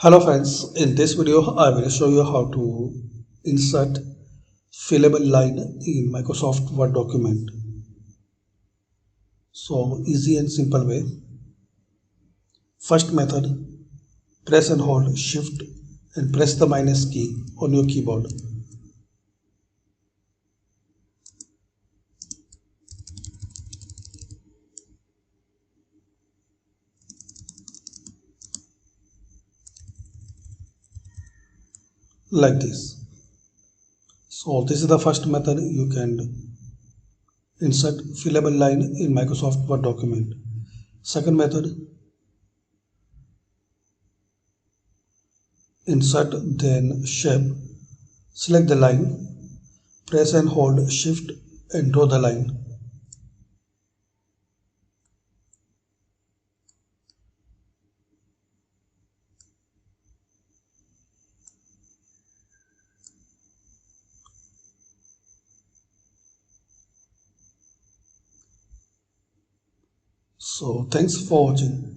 Hello friends, in this video I will show you how to insert fillable line in Microsoft Word document. So easy and simple way. First method, press and hold shift and press the minus key on your keyboard. Like this. So this is the first method you can insert fillable line in Microsoft Word document. Second method, insert then shape, select the line, press and hold shift and draw the line. So thanks for watching.